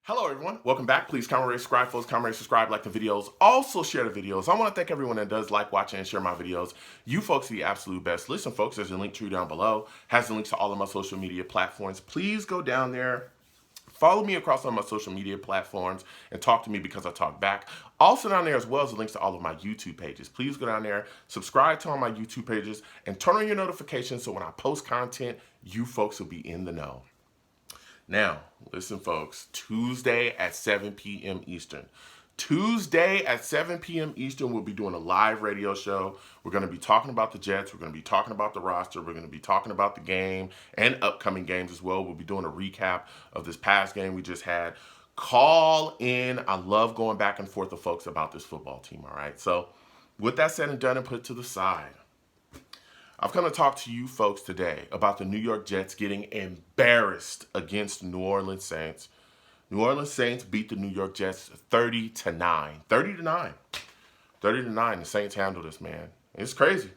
Hello everyone, welcome back. Please comment, rate, subscribe, folks. Comment, rate, subscribe, like the videos. Also share the videos. I want to thank everyone that does like, watch, and share my videos. You folks are the absolute best. Listen folks, there's a link tree down below. Has the links to all of my social media platforms. Please go down there. Follow me across all my social media platforms and talk to me because I talk back. Also down there as well as the links to all of my YouTube pages. Please go down there, subscribe to all my YouTube pages, and turn on your notifications so when I post content, you folks will be in the know. Now, listen, folks, Tuesday at 7 p.m. Eastern. Tuesday at 7 p.m. Eastern, we'll be doing a live radio show. We're going to be talking about the Jets. We're going to be talking about the roster. We're going to be talking about the game and upcoming games as well. We'll be doing a recap of this past game we just had. Call in. I love going back and forth with folks about this football team, all right? So with that said and done and put to the side, I've come to talk to you folks today about the New York Jets getting embarrassed against New Orleans Saints. New Orleans Saints beat the New York Jets 30-9. 30-9. 30-9. The Saints handled this, man. It's crazy.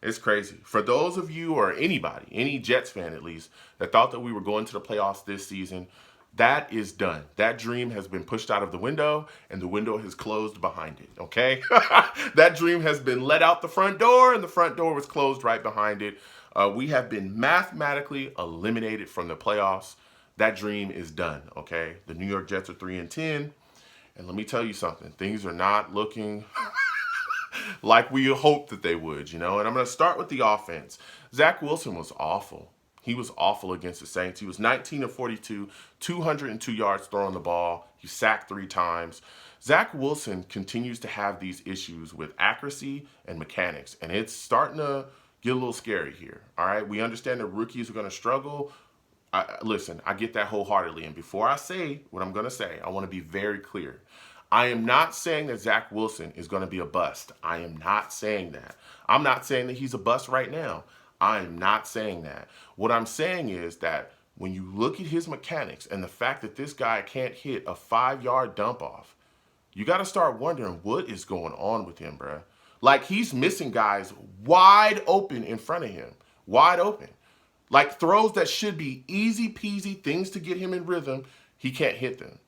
It's crazy. For those of you or anybody, any Jets fan at least, that thought that we were going to the playoffs this season, that is done. That dream has been pushed out of the window, and the window has closed behind it, okay? That dream has been let out the front door, and the front door was closed right behind it. We have been mathematically eliminated from the playoffs. That dream is done, okay? The New York Jets are 3-10, and let me tell you something. Things are not looking like we hoped that they would, And I'm going to start with the offense. Zach Wilson was awful. He was awful against the Saints. He was 19 of 42, 202 yards throwing the ball. He sacked 3 times. Zach Wilson continues to have these issues with accuracy and mechanics, and it's starting to get a little scary here. All right, we understand that rookies are going to struggle. Listen, I get that wholeheartedly. And before I say what I'm going to say, I want to be very clear. I am not saying that Zach Wilson is going to be a bust. I am not saying that. I'm not saying that he's a bust right now. I am not saying that. What I'm saying is that when you look at his mechanics and the fact that this guy can't hit a 5-yard dump off, you got to start wondering what is going on with him, bruh. Like, he's missing guys wide open in front of him. Wide open. Like, throws that should be easy peasy, things to get him in rhythm, he can't hit them.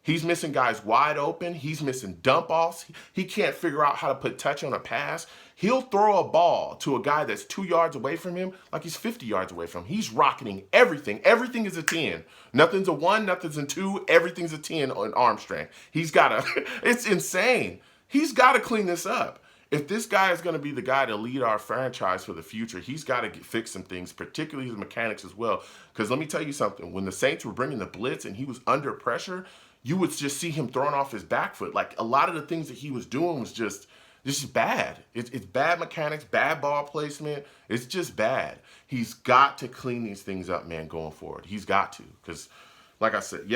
He's missing guys wide open. He's missing dump offs. He can't figure out how to put touch on a pass. He'll throw a ball to a guy that's 2 yards away from him like he's 50 yards away from him. He's rocketing everything. Everything is a 10. Nothing's a 1, nothing's a 2. Everything's a 10 on arm strength. He's got to, it's insane. He's got to clean this up. If this guy is going to be the guy to lead our franchise for the future, he's got to fix some things, particularly his mechanics as well. Because let me tell you something. When the Saints were bringing the blitz and he was under pressure, you would just see him throwing off his back foot. Like, a lot of the things that he was doing was just bad. It's bad mechanics, bad ball placement. It's just bad. He's got to clean these things up, man, going forward. He's got to. Because, like I said,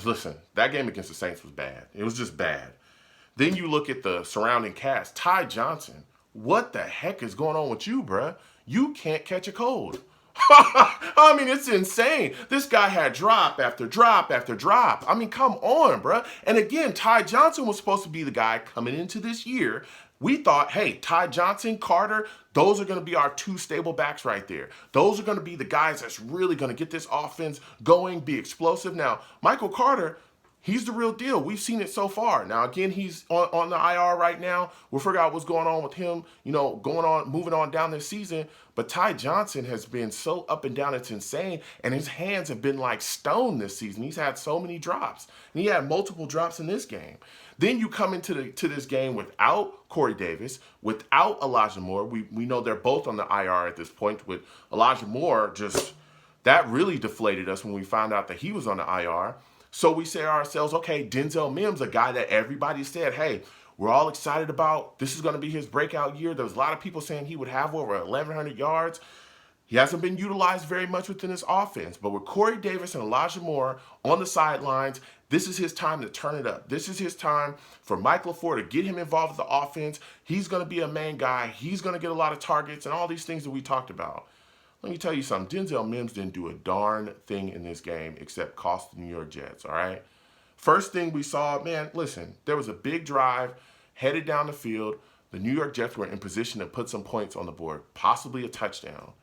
listen, that game against the Saints was bad. It was just bad. Then you look at the surrounding cast. Ty Johnson, what the heck is going on with you, bruh? You can't catch a cold. I mean, it's insane. This guy had drop after drop after drop. I mean, come on, bruh. And again, Ty Johnson was supposed to be the guy coming into this year. We thought, hey, Ty Johnson, Carter, those are going to be our 2 stable backs right there. Those are going to be the guys that's really going to get this offense going, be explosive. Now, Michael Carter, he's the real deal. We've seen it so far. Now, again, he's on the IR right now. We'll figure out what's going on with him, moving on down this season. But Ty Johnson has been so up and down, it's insane. And his hands have been like stone this season. He's had so many drops. And he had multiple drops in this game. Then you come into this game without Corey Davis, without Elijah Moore. We know they're both on the IR at this point. With Elijah Moore, that really deflated us when we found out that he was on the IR. So we say to ourselves, okay, Denzel Mims, a guy that everybody said, hey, we're all excited about. This is going to be his breakout year. There was a lot of people saying he would have over 1,100 yards. He hasn't been utilized very much within this offense. But with Corey Davis and Elijah Moore on the sidelines, this is his time to turn it up. This is his time for Mike LaFleur to get him involved with the offense. He's going to be a main guy. He's going to get a lot of targets and all these things that we talked about. Let me tell you something. Denzel Mims didn't do a darn thing in this game except cost the New York Jets, all right? First thing we saw, man, listen, there was a big drive headed down the field. The New York Jets were in position to put some points on the board, possibly a touchdown.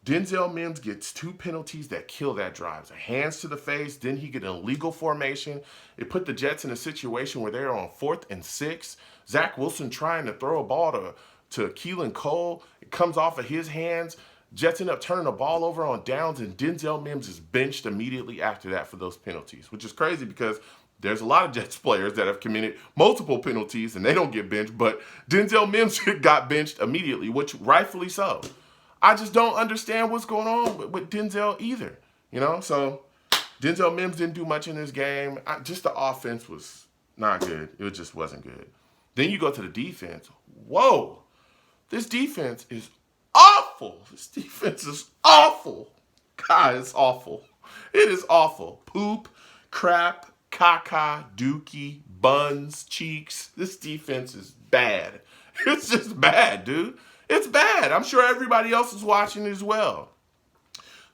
Denzel Mims gets 2 penalties that kill that drive. So hands to the face, then he get an illegal formation. It put the Jets in a situation where they're on 4th and 6. Zach Wilson trying to throw a ball to Keelan Cole. It comes off of his hands. Jets end up turning the ball over on downs, and Denzel Mims is benched immediately after that for those penalties, which is crazy because there's a lot of Jets players that have committed multiple penalties and they don't get benched, but Denzel Mims got benched immediately, which rightfully so. I just don't understand what's going on with Denzel either, So Denzel Mims didn't do much in this game. Just the offense was not good. It just wasn't good. Then you go to the defense. Whoa, this defense is awful. This defense is awful. God, it's awful. It is awful. Poop, crap, caca, dookie, buns, cheeks. This defense is bad. It's just bad, dude. It's bad. I'm sure everybody else is watching as well.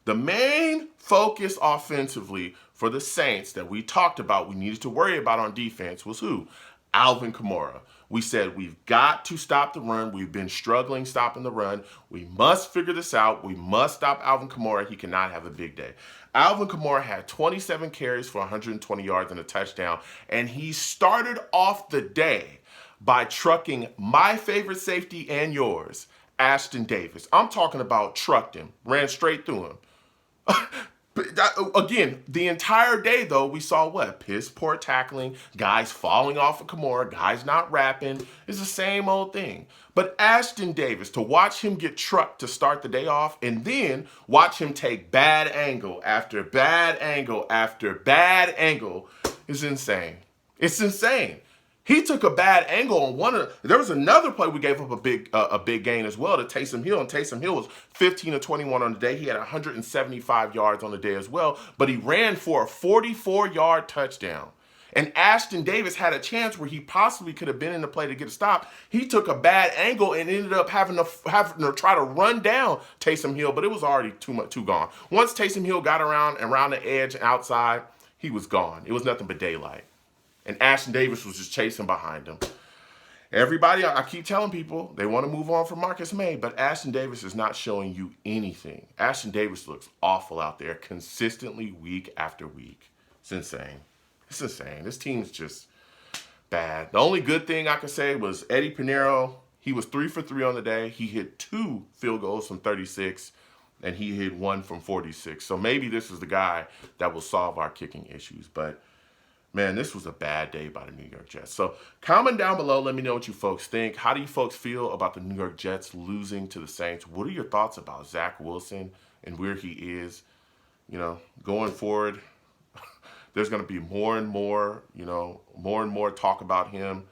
The main focus offensively for the Saints that we talked about we needed to worry about on defense was who? Alvin Kamara. We said we've got to stop the run. We've been struggling stopping the run. We must figure this out. We must stop Alvin Kamara. He cannot have a big day. Alvin Kamara had 27 carries for 120 yards and a touchdown, and he started off the day by trucking my favorite safety and yours, Ashton Davis. I'm talking about trucked him, ran straight through him. Again, the entire day, though, we saw what? Piss poor tackling, guys falling off of Kamara, guys not rapping. It's the same old thing. But Ashton Davis, to watch him get trucked to start the day off and then watch him take bad angle after bad angle after bad angle is insane. It's insane. He took a bad angle on there was another play we gave up a big gain as well to Taysom Hill, and Taysom Hill was 15 of 21 on the day. He had 175 yards on the day as well, but he ran for a 44-yard touchdown. And Ashton Davis had a chance where he possibly could have been in the play to get a stop. He took a bad angle and ended up having to try to run down Taysom Hill, but it was already too gone. Once Taysom Hill got around the edge and outside, he was gone. It was nothing but daylight. And Ashton Davis was just chasing behind him. Everybody, I keep telling people, they want to move on from Marcus May, but Ashton Davis is not showing you anything. Ashton Davis looks awful out there consistently week after week. It's insane. It's insane. This team's just bad. The only good thing I can say was Eddie Pinheiro. He was 3 for 3 on the day. He hit 2 field goals from 36, and he hit 1 from 46. So maybe this is the guy that will solve our kicking issues, but man, this was a bad day by the New York Jets. So comment down below. Let me know what you folks think. How do you folks feel about the New York Jets losing to the Saints? What are your thoughts about Zach Wilson and where he is, going forward? There's going to be more and more talk about him.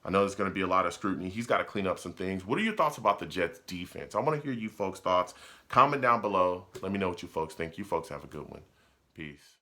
I know there's going to be a lot of scrutiny. He's got to clean up some things. What are your thoughts about the Jets defense? I want to hear you folks' thoughts. Comment down below. Let me know what you folks think. You folks have a good one. Peace.